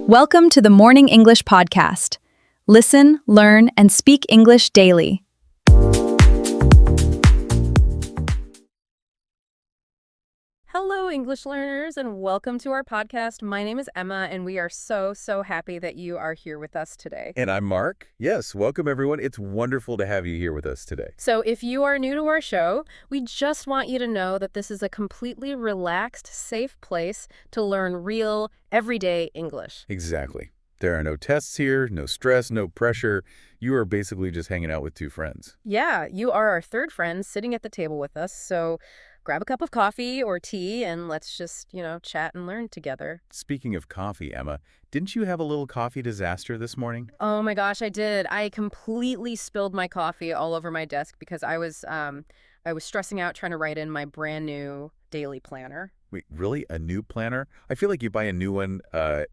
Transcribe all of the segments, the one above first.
Welcome to the Morning English Podcast. Listen, learn, and speak English daily. Hello, English learners, and welcome to our podcast. My name is Emma, and we are so happy that you are here with us today. And I'm Mark. Yes, welcome everyone. It's wonderful to have you here with us today. So if you are new to our show, we just want you to know that this is a completely relaxed, safe place to learn real, everyday English. Exactly. There are no tests here, no stress, no pressure. You are basically just hanging out with two friends. Yeah, you are our third friend sitting at the table with us, so grab a cup of coffee or tea and let's just, chat and learn together. Speaking of coffee, Emma, didn't you have a little coffee disaster this morning? Oh my gosh, I did. I completely spilled my coffee all over my desk because I was stressing out trying to write in my brand new daily planner. Wait, really? A new planner? I feel like you buy a new one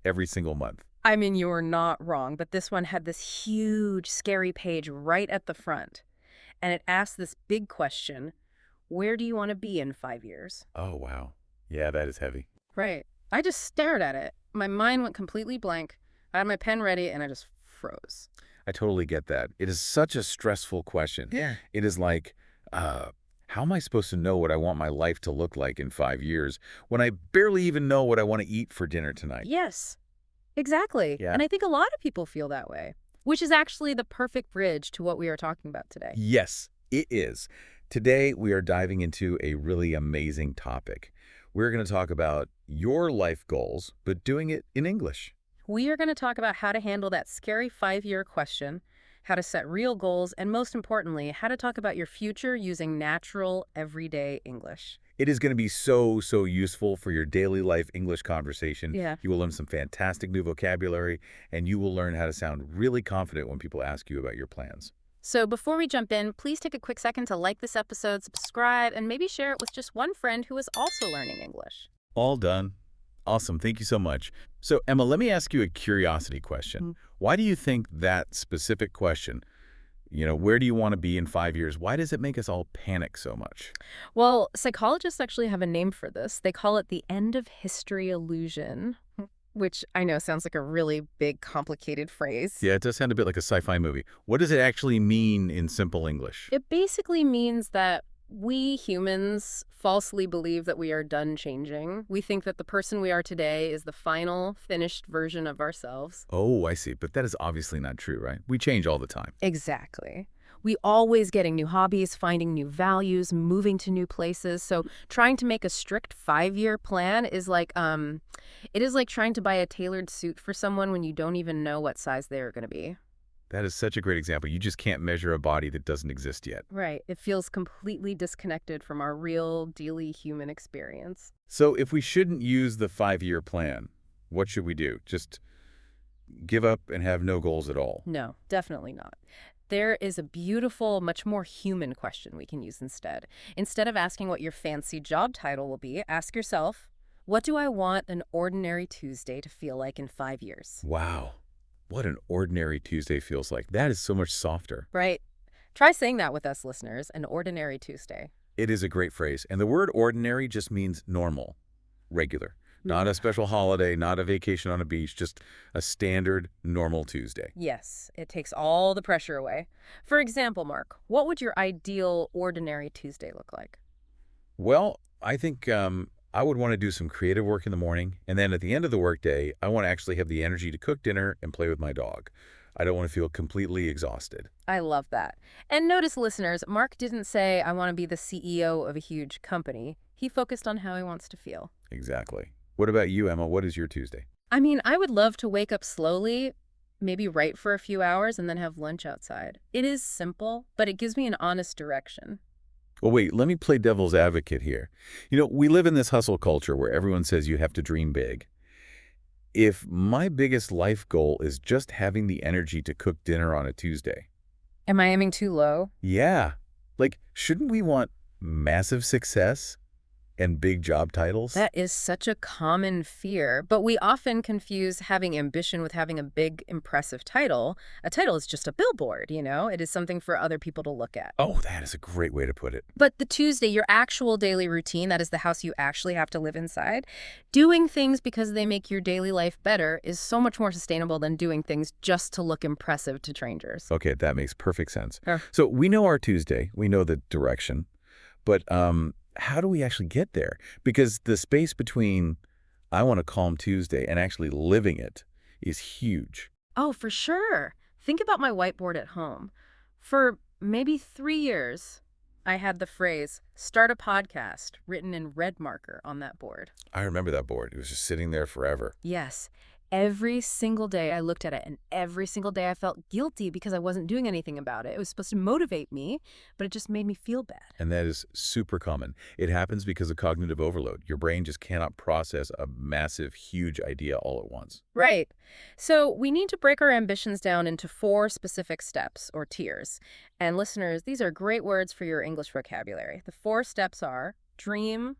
every single month. I mean, you're not wrong, but this one had this huge, scary page right at the front. And it asked this big question: where do you want to be in 5 years? Oh, wow. Yeah, that is heavy. Right. I just stared at it. My mind went completely blank. I had my pen ready and I just froze. I totally get that. It is such a stressful question. Yeah. It is like, how am I supposed to know what I want my life to look like in 5 years when I barely even know what I want to eat for dinner tonight? Yes, exactly. Yeah. And I think a lot of people feel that way, which is actually the perfect bridge to what we are talking about today. Yes, it is. Today, we are diving into a really amazing topic. We're going to talk about your life goals, but doing it in English. We are going to talk about how to handle that scary 5-year question, how to set real goals, and most importantly, how to talk about your future using natural, everyday English. It is going to be so useful for your daily life English conversation. Yeah. You will learn some fantastic new vocabulary, and you will learn how to sound really confident when people ask you about your plans. So before we jump in, please take a quick second to like this episode, subscribe, and maybe share it with just one friend who is also learning English. All done. Awesome. Thank you so much. So, Emma, let me ask you a curiosity question. Why do you think that specific question, where do you want to be in 5 years, why does it make us all panic so much? Well, psychologists actually have a name for this. They call it the end of history illusion, which I know sounds like a really big, complicated phrase. Yeah, it does sound a bit like a sci-fi movie. What does it actually mean in simple English? It basically means that we humans falsely believe that we are done changing. We think that the person we are today is the final, finished version of ourselves. Oh, I see. But that is obviously not true, right? We change all the time. Exactly. We always getting new hobbies, finding new values, moving to new places. So trying to make a strict 5-year plan is like, it is like trying to buy a tailored suit for someone when you don't even know what size they're going to be. That is such a great example. You just can't measure a body that doesn't exist yet. Right. It feels completely disconnected from our real, daily human experience. So if we shouldn't use the 5-year plan, what should we do? Just give up and have no goals at all? No, definitely not. There is a beautiful, much more human question we can use instead. Instead of asking what your fancy job title will be, ask yourself, what do I want an ordinary Tuesday to feel like in 5 years? Wow. What an ordinary Tuesday feels like. That is so much softer. Right. Try saying that with us, listeners, an ordinary Tuesday. It is a great phrase. And the word ordinary just means normal, regular. Not a special holiday, not a vacation on a beach, just a standard, normal Tuesday. Yes, it takes all the pressure away. For example, Mark, what would your ideal ordinary Tuesday look like? Well, I think I would want to do some creative work in the morning, and then at the end of the workday, I want to actually have the energy to cook dinner and play with my dog. I don't want to feel completely exhausted. I love that. And notice, listeners, Mark didn't say, I want to be the CEO of a huge company. He focused on how he wants to feel. Exactly. What about you, Emma? What is your Tuesday? I mean, I would love to wake up slowly, maybe write for a few hours, and then have lunch outside. It is simple, but it gives me an honest direction. Well, wait, let me play devil's advocate here. We live in this hustle culture where everyone says you have to dream big. If my biggest life goal is just having the energy to cook dinner on a Tuesday. Am I aiming too low? Yeah. Shouldn't we want massive success? and big job titles? That is such a common fear, but we often confuse having ambition with having a big, impressive title. A title is just a billboard, you know? It is something for other people to look at. Oh, that is a great way to put it. But the Tuesday, your actual daily routine, that is the house you actually have to live inside, doing things because they make your daily life better is so much more sustainable than doing things just to look impressive to strangers. Okay, that makes perfect sense. Sure. So we know our Tuesday, we know the direction, but how do we actually get there? Because the space between I want a calm Tuesday and actually living it is huge. Oh, for sure. Think about my whiteboard at home. For maybe 3 years, I had the phrase, start a podcast, written in red marker on that board. I remember that board. It was just sitting there forever. Yes. Every single day I looked at it, and every single day I felt guilty because I wasn't doing anything about it. It was supposed to motivate me, but it just made me feel bad. And that is super common. It happens because of cognitive overload. Your brain just cannot process a massive, huge idea all at once. Right. So we need to break our ambitions down into 4 specific steps or tiers. And listeners, these are great words for your English vocabulary. The 4 steps are dream,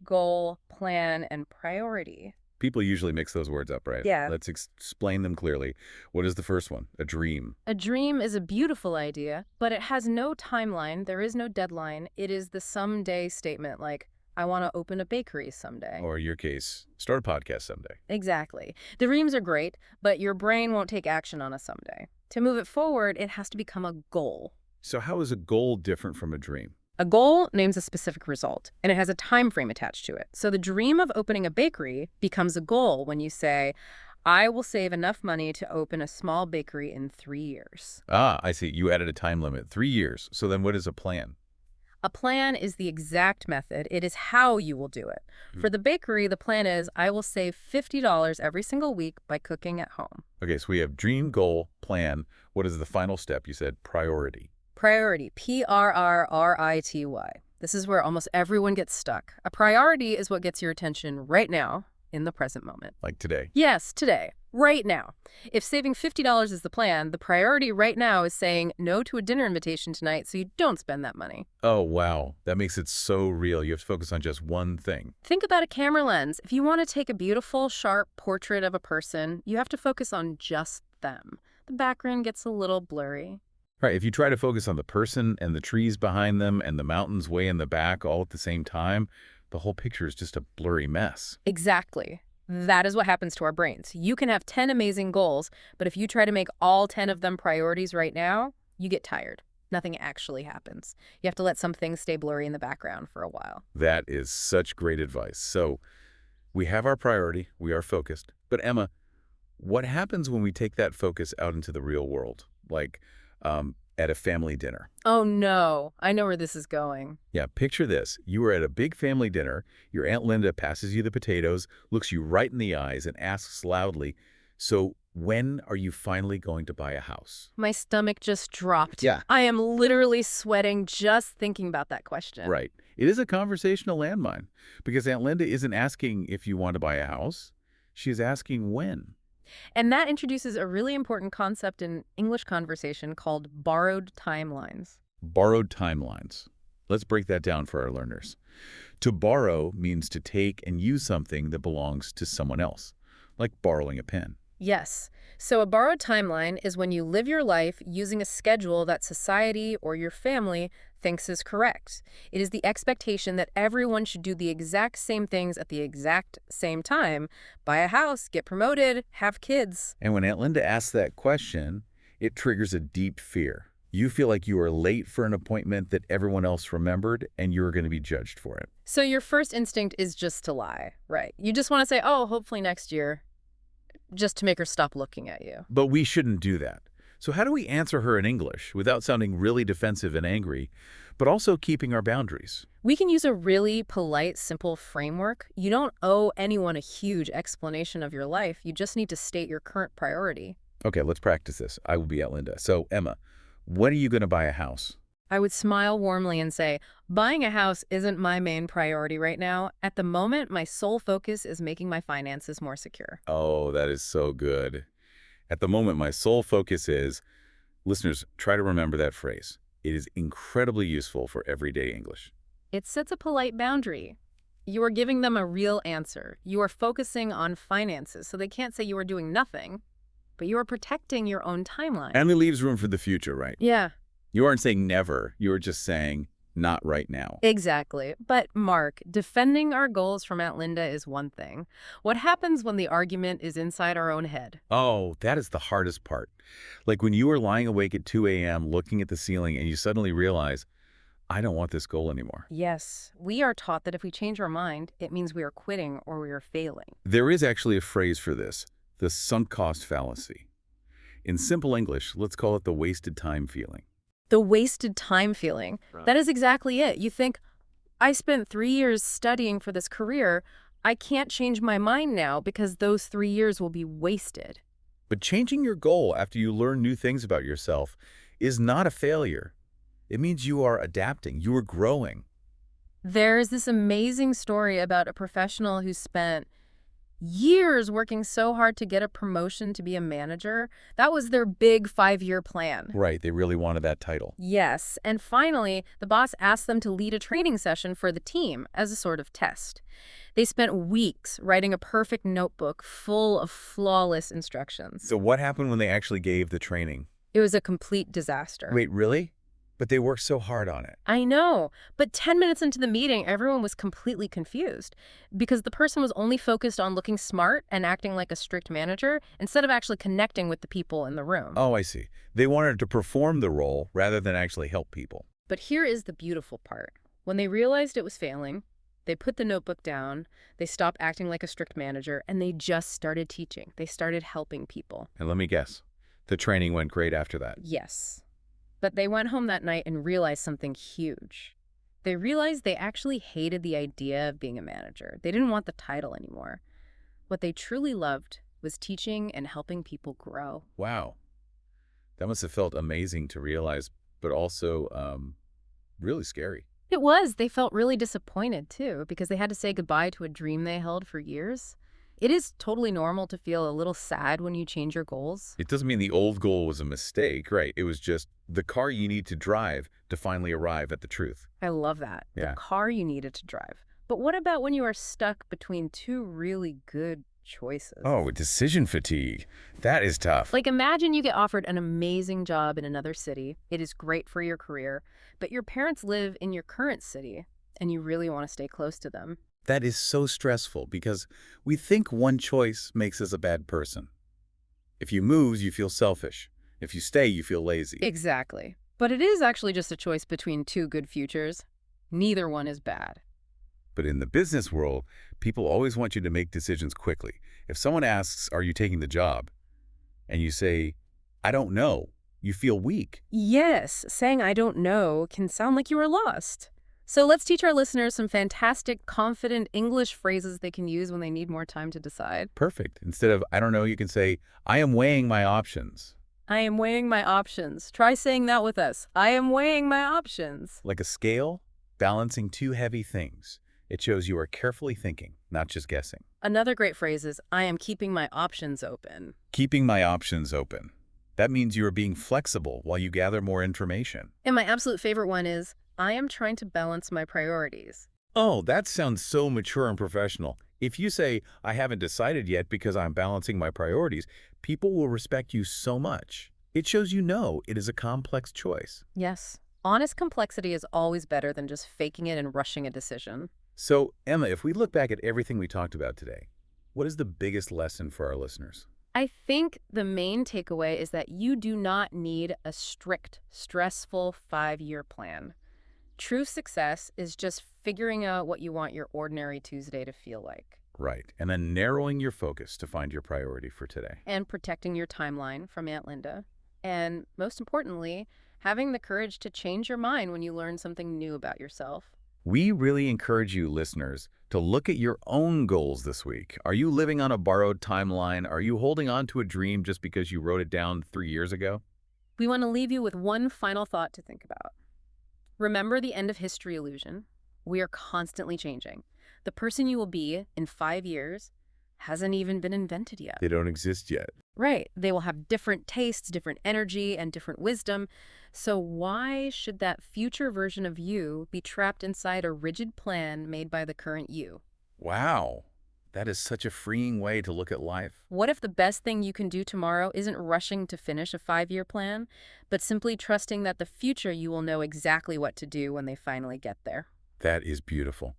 goal, plan, and priority. People usually mix those words up, right? Yeah. Let's explain them clearly. What is the first one? A dream. A dream is a beautiful idea, but it has no timeline. There is no deadline. It is the someday statement, like, I want to open a bakery someday. Or in your case, start a podcast someday. Exactly. The dreams are great, but your brain won't take action on a someday. To move it forward, it has to become a goal. So how is a goal different from a dream? A goal names a specific result, and it has a time frame attached to it. So the dream of opening a bakery becomes a goal when you say, I will save enough money to open a small bakery in 3 years. Ah, I see. You added a time limit. 3 years. So then what is a plan? A plan is the exact method. It is how you will do it. For the bakery, the plan is I will save $50 every single week by cooking at home. Okay, so we have dream, goal, plan. What is the final step? You said priority. Priority, P-R-R-R-I-T-Y. This is where almost everyone gets stuck. A priority is what gets your attention right now, in the present moment. Like today. Yes, today, right now. If saving $50 is the plan, the priority right now is saying no to a dinner invitation tonight so you don't spend that money. Oh, wow. That makes it so real. You have to focus on just one thing. Think about a camera lens. If you want to take a beautiful, sharp portrait of a person, you have to focus on just them. The background gets a little blurry. Right, if you try to focus on the person and the trees behind them and the mountains way in the back all at the same time, the whole picture is just a blurry mess. Exactly. That is what happens to our brains. You can have 10 amazing goals, but if you try to make all 10 of them priorities right now, you get tired. Nothing actually happens. You have to let some things stay blurry in the background for a while. That is such great advice. So we have our priority, we are focused. But Emma, what happens when we take that focus out into the real world? Like at a family dinner. Oh no, I know where this is going. Yeah, picture this. You are at a big family dinner. Your Aunt Linda passes you the potatoes, looks you right in the eyes, and asks loudly, so when are you finally going to buy a house? My stomach just dropped. Yeah. I am literally sweating just thinking about that question. Right. It is a conversational landmine because Aunt Linda isn't asking if you want to buy a house. She's asking when. And that introduces a really important concept in English conversation called borrowed timelines. Borrowed timelines. Let's break that down for our learners. To borrow means to take and use something that belongs to someone else, like borrowing a pen. Yes. So a borrowed timeline is when you live your life using a schedule that society or your family thinks is correct. It is the expectation that everyone should do the exact same things at the exact same time. Buy a house, get promoted, have kids. And when Aunt Linda asks that question, it triggers a deep fear. You feel like you are late for an appointment that everyone else remembered, and you're going to be judged for it. So your first instinct is just to lie, right? You just want to say, oh, hopefully next year, just to make her stop looking at you. But we shouldn't do that. So how do we answer her in English without sounding really defensive and angry, but also keeping our boundaries? We can use a really polite, simple framework. You don't owe anyone a huge explanation of your life. You just need to state your current priority. Okay, let's practice this. I will be Aunt Linda. So, Emma, when are you going to buy a house? I would smile warmly and say, buying a house isn't my main priority right now. At the moment, my sole focus is making my finances more secure. Oh, that is so good. At the moment, my sole focus is, listeners, try to remember that phrase. It is incredibly useful for everyday English. It sets a polite boundary. You are giving them a real answer. You are focusing on finances, so they can't say you are doing nothing, but you are protecting your own timeline. And it leaves room for the future, right? Yeah, You aren't saying never. You are just saying not right now. exactly. But Mark, defending our goals from Aunt Linda is one thing. What happens when the argument is inside our own head? Oh, that is the hardest part. Like when you are lying awake at 2 a.m. looking at the ceiling and you suddenly realize, I don't want this goal anymore. Yes, we are taught that if we change our mind, it means we are quitting or we are failing. There is actually a phrase for this, the sunk cost fallacy. In simple English, let's call it the wasted time feeling. The wasted time feeling. Right. That is exactly it. You think, I spent 3 years studying for this career. I can't change my mind now because those 3 years will be wasted. But changing your goal after you learn new things about yourself is not a failure. It means you are adapting, you are growing. There's this amazing story about a professional who spent years working so hard to get a promotion to be a manager. That was their big 5-year plan. Right, they really wanted that title. Yes, and finally, the boss asked them to lead a training session for the team as a sort of test. They spent weeks writing a perfect notebook full of flawless instructions. So what happened when they actually gave the training? It was a complete disaster. Wait, really? But they worked so hard on it. I know, but 10 minutes into the meeting, everyone was completely confused because the person was only focused on looking smart and acting like a strict manager instead of actually connecting with the people in the room. Oh, I see. They wanted to perform the role rather than actually help people. But here is the beautiful part. When they realized it was failing, they put the notebook down, they stopped acting like a strict manager, and they just started teaching. They started helping people. And let me guess, the training went great after that. Yes. But they went home that night and realized something huge. They realized they actually hated the idea of being a manager. They didn't want the title anymore. What they truly loved was teaching and helping people grow. Wow. That must have felt amazing to realize, but also really scary. It was. They felt really disappointed, too, because they had to say goodbye to a dream they held for years. It is totally normal to feel a little sad when you change your goals. It doesn't mean the old goal was a mistake, right? It was just the car you need to drive to finally arrive at the truth. I love that. Yeah. The car you needed to drive. But what about when you are stuck between two really good choices? Oh, decision fatigue. That is tough. Like imagine you get offered an amazing job in another city. It is great for your career, but your parents live in your current city and you really want to stay close to them. That is so stressful because we think one choice makes us a bad person. If you move, you feel selfish. If you stay, you feel lazy. Exactly. But it is actually just a choice between two good futures. Neither one is bad. But in the business world, people always want you to make decisions quickly. If someone asks, are you taking the job? And you say, I don't know, you feel weak. Yes, saying I don't know can sound like you are lost. So let's teach our listeners some fantastic, confident English phrases they can use when they need more time to decide. Perfect. Instead of, I don't know, you can say, I am weighing my options. I am weighing my options. Try saying that with us. I am weighing my options. Like a scale, balancing two heavy things. It shows you are carefully thinking, not just guessing. Another great phrase is, I am keeping my options open. Keeping my options open. That means you are being flexible while you gather more information. And my absolute favorite one is, I am trying to balance my priorities. Oh, that sounds so mature and professional. If you say, I haven't decided yet because I'm balancing my priorities, people will respect you so much. It shows you know it is a complex choice. Yes. Honest complexity is always better than just faking it and rushing a decision. So, Emma, if we look back at everything we talked about today, what is the biggest lesson for our listeners? I think the main takeaway is that you do not need a strict, stressful 5-year plan. True success is just figuring out what you want your ordinary Tuesday to feel like. Right. And then narrowing your focus to find your priority for today. And protecting your timeline from Aunt Linda. And most importantly, having the courage to change your mind when you learn something new about yourself. We really encourage you, listeners, to look at your own goals this week. Are you living on a borrowed timeline? Are you holding on to a dream just because you wrote it down 3 years ago? We want to leave you with one final thought to think about. Remember the end of history illusion. We are constantly changing. The person you will be in 5 years hasn't even been invented yet. They don't exist yet. Right. They will have different tastes, different energy, and different wisdom. So why should that future version of you be trapped inside a rigid plan made by the current you? Wow. That is such a freeing way to look at life. What if the best thing you can do tomorrow isn't rushing to finish a 5-year plan, but simply trusting that the future you will know exactly what to do when they finally get there? That is beautiful.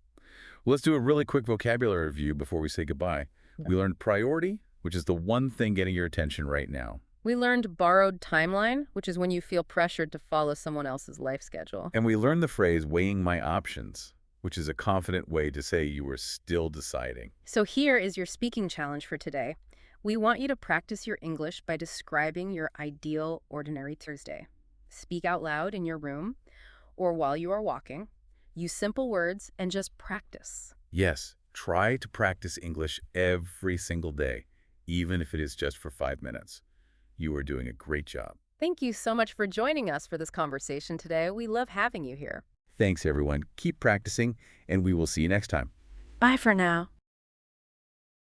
Well, let's do a really quick vocabulary review before we say goodbye. We learned priority, which is the one thing getting your attention right now. We learned borrowed timeline, which is when you feel pressured to follow someone else's life schedule. And we learned the phrase weighing my options, which is a confident way to say you were still deciding. So here is your speaking challenge for today. We want you to practice your English by describing your ideal ordinary Thursday. Speak out loud in your room or while you are walking. Use simple words and just practice. Yes, try to practice English every single day, even if it is just for 5 minutes. You are doing a great job. Thank you so much for joining us for this conversation today. We love having you here. Thanks, everyone. Keep practicing, and we will see you next time. Bye for now.